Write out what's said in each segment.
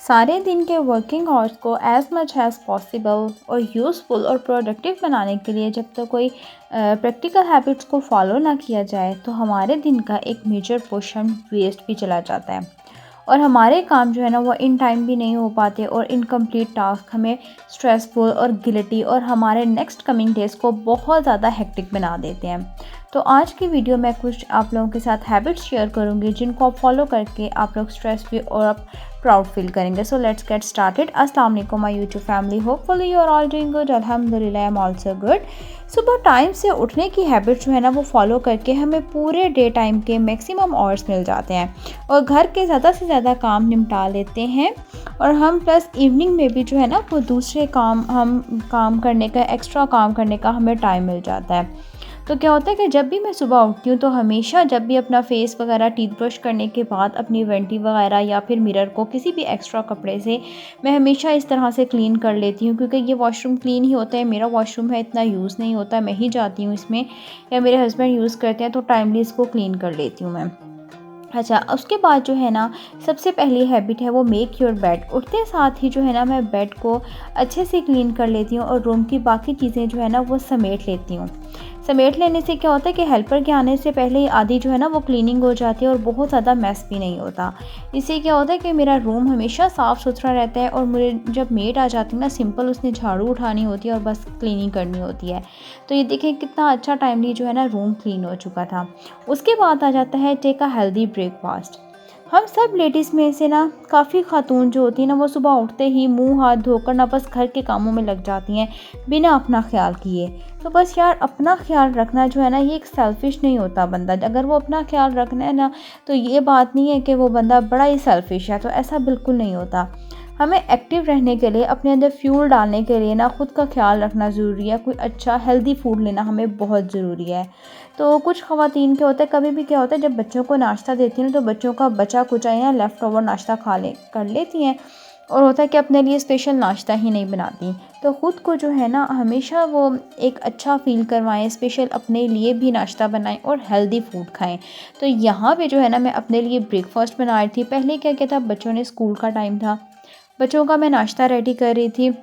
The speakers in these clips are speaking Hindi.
सारे दिन के वर्किंग आवर्स को एज़ मच एज़ पॉसिबल और यूज़फुल और प्रोडक्टिव बनाने के लिए जब तक कोई प्रैक्टिकल हैबिट्स को फॉलो ना किया जाए तो हमारे दिन का एक मेजर पोर्शन वेस्ट भी चला जाता है और हमारे काम जो है ना वो इन टाइम भी नहीं हो पाते और इनकम्प्लीट टास्क हमें स्ट्रेसफुल और गिल्टी और हमारे नेक्स्ट कमिंग डेज़ को बहुत ज़्यादा हेक्टिक बना देते हैं। तो आज की वीडियो में कुछ आप लोगों के साथ हैबिट्स शेयर करूंगी जिनको आप फॉलो करके आप लोग स्ट्रेस फ्री और आप प्राउड फील करेंगे। So let's get started. अस्सलाम वालेकुम my YouTube family, hopefully you are all doing good. अल्हम्दुलिल्लाह आई एम आल्सो गुड। सुबह टाइम से उठने की हैबिट जो है ना वो फॉलो करके हमें पूरे डे टाइम के मैक्सिमम आवर्स मिल जाते हैं और घर के ज़्यादा से ज़्यादा काम निपटा लेते हैं और हम प्लस इवनिंग में भी जो है ना वो दूसरे काम करने का एक्स्ट्रा काम करने का हमें टाइम मिल जाता है। तो क्या होता है कि जब भी मैं सुबह उठती हूँ तो हमेशा जब भी अपना फेस वगैरह टीथ ब्रश करने के बाद अपनी वेंटी वगैरह या फिर मिरर को किसी भी एक्स्ट्रा कपड़े से मैं हमेशा इस तरह से क्लीन कर लेती हूँ, क्योंकि ये वॉशरूम क्लीन ही होता है, मेरा वॉशरूम है, इतना यूज़ नहीं होता, मैं ही जाती हूँ इसमें या मेरे हस्बैंड यूज़ करते हैं, तो टाइमली इसको क्लीन कर लेती हूँ मैं। अच्छा, उसके बाद जो है ना सबसे पहली हैबिट है वो मेक योर बेड। उठते साथ ही जो है ना मैं बेड को अच्छे से क्लीन कर लेती हूँ और रूम की बाकी चीज़ें जो है ना वो समेट लेती हूँ। समेट लेने से क्या होता है कि हेल्पर के आने से पहले ही आधी जो है ना वो क्लीनिंग हो जाती है और बहुत ज़्यादा मैस भी नहीं होता। इससे क्या होता है कि मेरा रूम हमेशा साफ़ सुथरा रहता है और मुझे जब मेड आ जाती है ना सिंपल उसने झाड़ू उठानी होती है और बस क्लीनिंग करनी होती है। तो ये देखें कितना अच्छा टाइमली जो है ना रूम क्लीन हो चुका था। उसके बाद आ जाता है टेक अ हेल्दी ब्रेकफास्ट। हम सब लेडीज़ में से ना काफ़ी खातून जो होती है ना वो सुबह उठते ही मुंह हाथ धोकर ना बस घर के कामों में लग जाती हैं बिना अपना ख्याल किए। तो बस यार, अपना ख्याल रखना जो है ना ये एक सेल्फिश नहीं होता बंदा। अगर वो अपना ख्याल रखना है ना तो ये बात नहीं है कि वो बंदा बड़ा ही सेल्फिश है, तो ऐसा बिल्कुल नहीं होता। हमें एक्टिव रहने के लिए, अपने अंदर फ्यूल डालने के लिए ना खुद का ख्याल रखना ज़रूरी है। कोई अच्छा हेल्दी फूड लेना हमें बहुत ज़रूरी है। तो कुछ ख़वातीन क्या होता है, कभी भी क्या होता है जब बच्चों को नाश्ता देती हैं तो बच्चों का बचा कुचा या लेफ़्ट ओवर नाश्ता कर लेती हैं और होता है कि अपने लिए स्पेशल नाश्ता ही नहीं बनाती। तो ख़ुद को जो है ना हमेशा वो एक अच्छा फ़ील करवाएं, स्पेशल अपने लिए भी नाश्ता बनाएं और हेल्दी फूड खाएं। तो यहाँ पे जो है ना मैं अपने लिए ब्रेकफास्ट बना रही थी। पहले क्या क्या था, बच्चों ने स्कूल का टाइम था, बच्चों का मैं नाश्ता रेडी कर रही थी।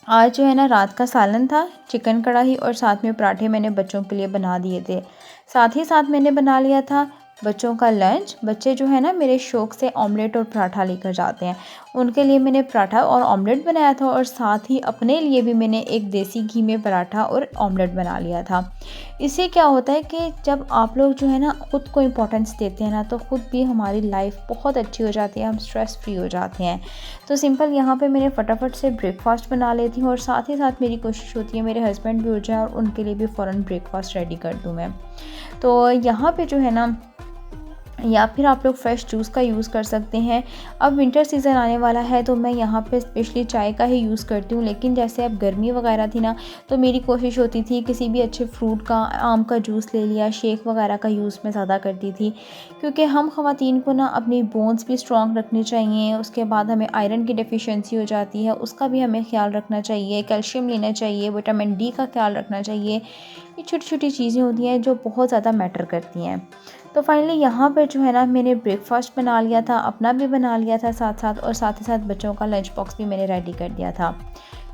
आज जो है ना रात का सालन था, चिकन कढ़ाई और साथ में पराठे मैंने बच्चों के लिए बना दिए थे। साथ ही साथ मैंने बना लिया था बच्चों का लंच। बच्चे जो है ना मेरे शौक़ से ऑमलेट और पराठा लेकर जाते हैं, उनके लिए मैंने पराठा और ऑमलेट बनाया था और साथ ही अपने लिए भी मैंने एक देसी घी में पराठा और ऑमलेट बना लिया था। इससे क्या होता है कि जब आप लोग जो है ना ख़ुद को इम्पोर्टेंस देते हैं ना तो ख़ुद भी हमारी लाइफ बहुत अच्छी हो जाती है, हम स्ट्रेस फ्री हो जाते हैं। तो सिंपल यहाँ पे मैंने फटाफट से ब्रेकफास्ट बना लेती हूँ और साथ ही साथ मेरी कोशिश होती है मेरे हस्बैंड भी हो जाए और उनके लिए भी फ़ौरन ब्रेकफास्ट रेडी कर दूँ मैं। तो यहाँ पे जो है ना, या फिर आप लोग फ्रेश जूस का यूज़ कर सकते हैं। अब विंटर सीज़न आने वाला है तो मैं यहाँ पे स्पेशली चाय का ही यूज़ करती हूँ, लेकिन जैसे अब गर्मी वगैरह थी ना तो मेरी कोशिश होती थी किसी भी अच्छे फ्रूट का, आम का जूस ले लिया, शेक वगैरह का यूज़ मैं ज़्यादा करती थी, क्योंकि हम ख़वातीन को ना अपनी बोन्स भी स्ट्रॉन्ग रखनी चाहिए। उसके बाद हमें आयरन की डेफिशिएंसी हो जाती है, उसका भी हमें ख्याल रखना चाहिए, कैल्शियम लेना चाहिए, विटामिन डी का ख्याल रखना चाहिए। ये छोटी छोटी चीज़ें होती हैं जो बहुत ज़्यादा मैटर करती हैं। तो फाइनली यहाँ पर जो है ना मैंने ब्रेकफास्ट बना लिया था, अपना भी बना लिया था साथ साथ, और साथ ही साथ बच्चों का लंच बॉक्स भी मैंने रेडी कर दिया था।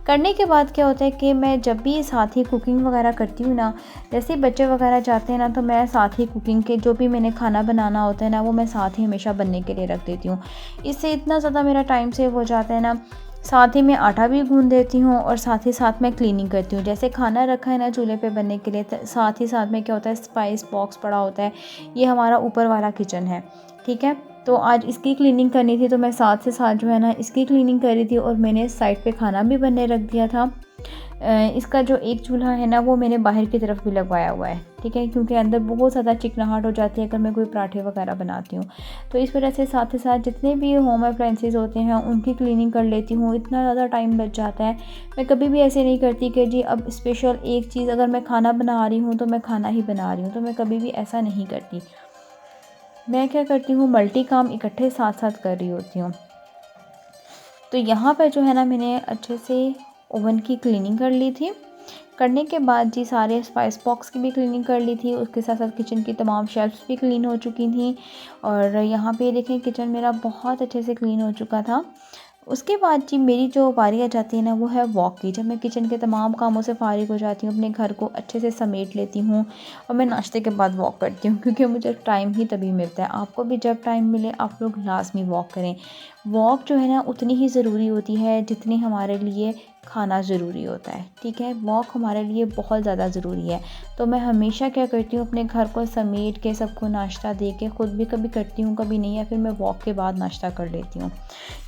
करने के बाद क्या होता है कि मैं जब भी साथ ही कुकिंग वगैरह करती हूँ ना, जैसे ही बच्चे वगैरह जाते हैं ना तो मैं साथ ही कुकिंग के जो भी मैंने खाना बनाना होता है ना वो मैं साथ ही हमेशा बनने के लिए रख देती हूँ। इससे इतना ज़्यादा मेरा टाइम सेव हो जाता है ना। साथ ही मैं आटा भी गूँध देती हूँ और साथ ही साथ मैं क्लीनिंग करती हूँ। जैसे खाना रखा है ना चूल्हे पे बनने के लिए, साथ ही साथ में क्या होता है स्पाइस बॉक्स पड़ा होता है। ये हमारा ऊपर वाला किचन है, ठीक है। तो आज इसकी क्लीनिंग करनी थी तो मैं साथ से साथ जो है ना इसकी क्लीनिंग कर रही थी और मैंने साइड पे खाना भी बनने रख दिया था। इसका जो एक चूल्हा है ना वो मैंने बाहर की तरफ भी लगवाया हुआ है, ठीक है, क्योंकि अंदर बहुत ज़्यादा चिकनाहट हो जाती है अगर मैं कोई पराठे वगैरह बनाती हूँ। तो इस वजह से साथ ही साथ जितने भी होम अप्लायंसेस होते हैं उनकी क्लीनिंग कर लेती हूँ। इतना ज़्यादा टाइम बच जाता है। मैं कभी भी ऐसे नहीं करती कि जी अब स्पेशल एक चीज़, अगर मैं खाना बना रही हूँ तो मैं खाना ही बना रही हूँ, तो मैं कभी भी ऐसा नहीं करती। मैं क्या करती हूँ, मल्टी काम इकट्ठे साथ साथ कर रही होती हूँ। तो यहाँ पर जो है ना मैंने अच्छे से ओवन की क्लीनिंग कर ली थी। करने के बाद जी सारे स्पाइस बॉक्स की भी क्लीनिंग कर ली थी, उसके साथ साथ किचन की तमाम शेल्फ्स भी क्लीन हो चुकी थी। और यहाँ पे देखें किचन मेरा बहुत अच्छे से क्लीन हो चुका था। उसके बाद जी मेरी जो बारी आ जाती है ना वो है वॉक की। जब मैं किचन के तमाम कामों से फ़ारिग हो जाती हूँ, अपने घर को अच्छे से समेट लेती हूँ और मैं नाश्ते के बाद वॉक करती हूँ, क्योंकि मुझे टाइम ही तभी मिलता है। आपको भी जब टाइम मिले आप लोग लाज़मी वॉक करें। वॉक जो है ना उतनी ही ज़रूरी होती है जितनी हमारे लिए खाना ज़रूरी होता है, ठीक है। वॉक हमारे लिए बहुत ज़्यादा ज़रूरी है। तो मैं हमेशा क्या करती हूँ, अपने घर को समेट के सबको नाश्ता दे के खुद भी कभी करती हूँ, कभी नहीं, या फिर मैं वॉक के बाद नाश्ता कर लेती हूँ।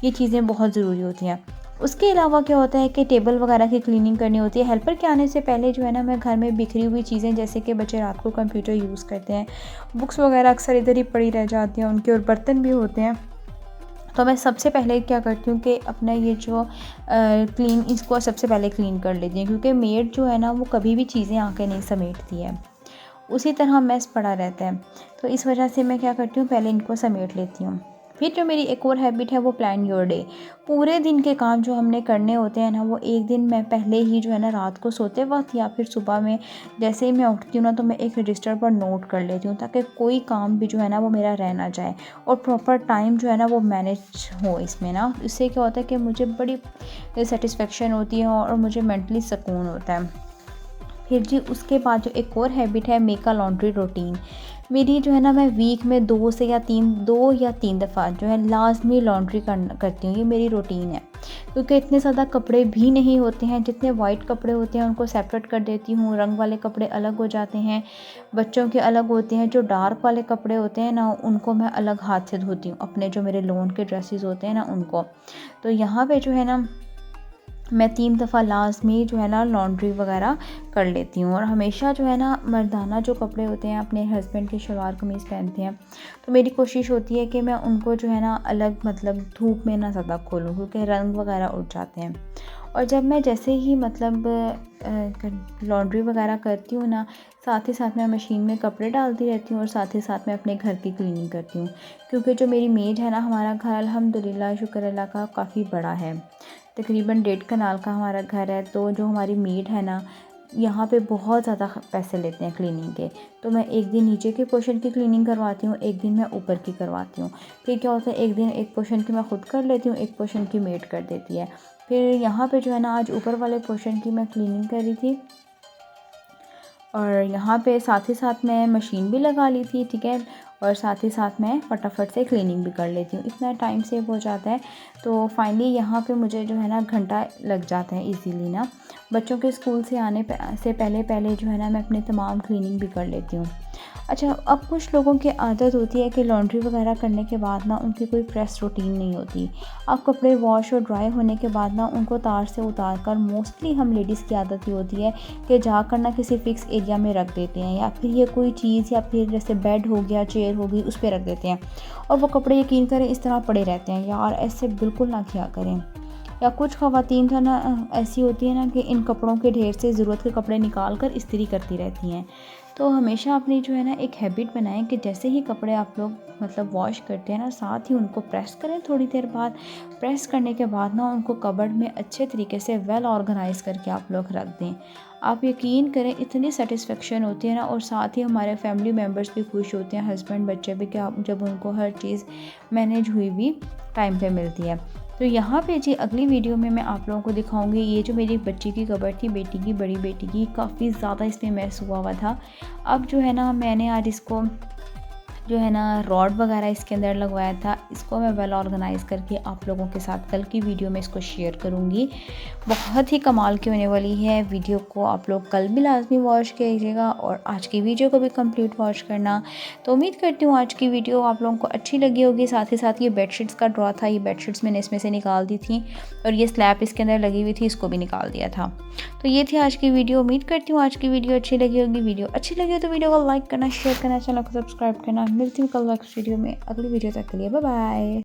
ये चीज़ें बहुत ज़रूरी होती हैं। उसके अलावा क्या होता है कि टेबल वगैरह की क्लीनिंग करनी होती है। हेल्पर के आने से पहले जो है ना मैं घर में बिखरी हुई चीज़ें, जैसे कि बच्चे रात को कंप्यूटर यूज़ करते हैं, बुक्स वगैरह अक्सर इधर ही पड़ी रह जाती हैं उनके, और बर्तन भी होते हैं। तो मैं सबसे पहले क्या करती हूँ कि अपना ये जो इसको सबसे पहले क्लीन कर लेती हूँ, क्योंकि मेड जो है ना वो कभी भी चीज़ें आके नहीं समेटती है, उसी तरह मेस पड़ा रहता है। तो इस वजह से मैं क्या करती हूँ, पहले इनको समेट लेती हूँ। फिर जो मेरी एक और हैबिट है वो प्लान योर डे। पूरे दिन के काम जो हमने करने होते हैं ना वो एक दिन मैं पहले ही जो है ना रात को सोते वक्त या फिर सुबह में जैसे ही मैं उठती हूँ ना तो मैं एक रजिस्टर पर नोट कर लेती हूँ, ताकि कोई काम भी जो है ना वो मेरा रह ना जाए और प्रॉपर टाइम जो है ना वो मैनेज हो इसमें ना। इससे क्या होता है कि मुझे बड़ी सेटिस्फेक्शन होती है और मुझे मेंटली सुकून होता है। फिर जी उसके बाद जो एक और हैबिट है, मेक अ लॉन्ड्री रूटीन। मेरी जो है ना मैं वीक में 2 या 3 दफ़ा जो है लाजमी लॉन्ड्री करती हूँ। ये मेरी रूटीन है, क्योंकि इतने ज़्यादा कपड़े भी नहीं होते हैं। जितने वाइट कपड़े होते हैं उनको सेपरेट कर देती हूँ, रंग वाले कपड़े अलग हो जाते हैं, बच्चों के अलग होते हैं। जो डार्क वाले कपड़े होते हैं ना उनको मैं अलग हाथ से धोती हूँ, अपने जो मेरे लोन के ड्रेसेस होते हैं ना उनको। तो यहाँ पे जो है ना मैं 3 दफ़ा लाज़मी जो है ना लॉन्ड्री वगैरह कर लेती हूँ। और हमेशा जो है ना मर्दाना जो कपड़े होते हैं, अपने हस्बैंड की शलवार कमीज़ पहनते हैं, तो मेरी कोशिश होती है कि मैं उनको जो है ना अलग मतलब धूप में ना ज़्यादा खोलूँ, क्योंकि रंग वगैरह उड़ जाते हैं। और जब मैं जैसे ही मतलब लॉन्ड्री वगैरह करती हूँ ना, साथ ही साथ मैं मशीन में कपड़े डालती रहती हूँ और साथ ही साथ मैं अपने घर की क्लीनिंग करती हूँ। क्योंकि जो मेरी मेड है ना, हमारा घर अल्हम्दुलिल्लाह शुक्र अल्लाह का काफ़ी बड़ा है, तकरीबन 1.5 कनाल का हमारा घर है। तो जो हमारी मेड है ना, यहाँ पे बहुत ज़्यादा पैसे लेते हैं क्लीनिंग के। तो मैं एक दिन नीचे के पोर्शन की क्लीनिंग करवाती हूँ, एक दिन मैं ऊपर की करवाती हूँ। फिर क्या होता है, एक दिन एक पोर्शन की मैं खुद कर लेती हूँ, एक पोर्शन की मेड कर देती है। फिर यहाँ पे जो है ना आज ऊपर वाले पोर्शन की मैं क्लीनिंग कर रही थी, और यहाँ पे साथ ही साथ मैं मशीन भी लगा ली थी, ठीक है। और साथ ही साथ मैं फटाफट से क्लीनिंग भी कर लेती हूँ, इतना टाइम सेव हो जाता है। तो फाइनली यहाँ पे मुझे जो है ना घंटा लग जाता है इजीली ना। बच्चों के स्कूल से आने से पहले पहले जो है ना मैं अपनी तमाम क्लीनिंग भी कर लेती हूँ। अच्छा, अब कुछ लोगों की आदत होती है कि लॉन्ड्री वगैरह करने के बाद ना उनकी कोई प्रेस रूटीन नहीं होती। अब कपड़े वॉश और ड्राई होने के बाद ना उनको तार से उतार कर, मोस्टली हम लेडीज़ की आदत ये होती है कि जाकर ना किसी फ़िक्स एरिया में रख देते हैं, या फिर ये कोई चीज़ या फिर जैसे बेड हो गया, चेयर हो गई, उस पे रख देते हैं और वो कपड़े यकीन करें इस तरह पड़े रहते हैं। यार ऐसे बिल्कुल ना किया करें। या कुछ ख़वातीन तो ना ऐसी होती है ना कि इन कपड़ों के ढेर से ज़रूरत के कपड़े निकाल कर इस्त्री करती रहती हैं। तो हमेशा अपनी जो है ना एक हैबिट बनाएं कि जैसे ही कपड़े आप लोग मतलब वॉश करते हैं ना, साथ ही उनको प्रेस करें थोड़ी देर बाद। प्रेस करने के बाद ना उनको कबर्ड में अच्छे तरीके से वेल ऑर्गेनाइज करके आप लोग रख दें। आप यकीन करें इतनी सेटिस्फेक्शन होती है ना, और साथ ही हमारे फैमिली मेम्बर्स भी खुश होते हैं, हस्बैंड बच्चे भी, क्या जब उनको हर चीज़ मैनेज हुई भी टाइम पे मिलती है। तो यहाँ पे जी अगली वीडियो में मैं आप लोगों को दिखाऊंगी ये जो मेरी बच्ची की कबर्ड थी, बेटी की, बड़ी बेटी की, काफ़ी ज़्यादा इसमें मैस हुआ था। अब जो है ना मैंने आज इसको जो है ना रॉड वगैरह इसके अंदर लगवाया था, इसको मैं वेल ऑर्गेनाइज़ करके आप लोगों के साथ कल की वीडियो में इसको शेयर करूँगी। बहुत ही कमाल की होने वाली है। वीडियो को आप लोग कल भी लाजमी वॉच कीजिएगा और आज की वीडियो को भी कंप्लीट वॉच करना। तो उम्मीद करती हूँ आज की वीडियो आप लोगों को अच्छी लगी होगी। साथ ही साथ ये बेडशीट्स का ड्रॉ था, ये बेडशीट्स मैंने इसमें से निकाल दी थी, और ये स्लैब इसके अंदर लगी हुई थी, इसको भी निकाल दिया था। तो ये थी आज की वीडियो। उम्मीद करती हूँ आज की वीडियो अच्छी लगी होगी। वीडियो अच्छी लगी हो तो वीडियो को लाइक करना, शेयर करना, चैनल को सब्सक्राइब करना। मिलती हूँ कल नेक्स्ट वीडियो में। अगली वीडियो तक के लिए बाय बाय।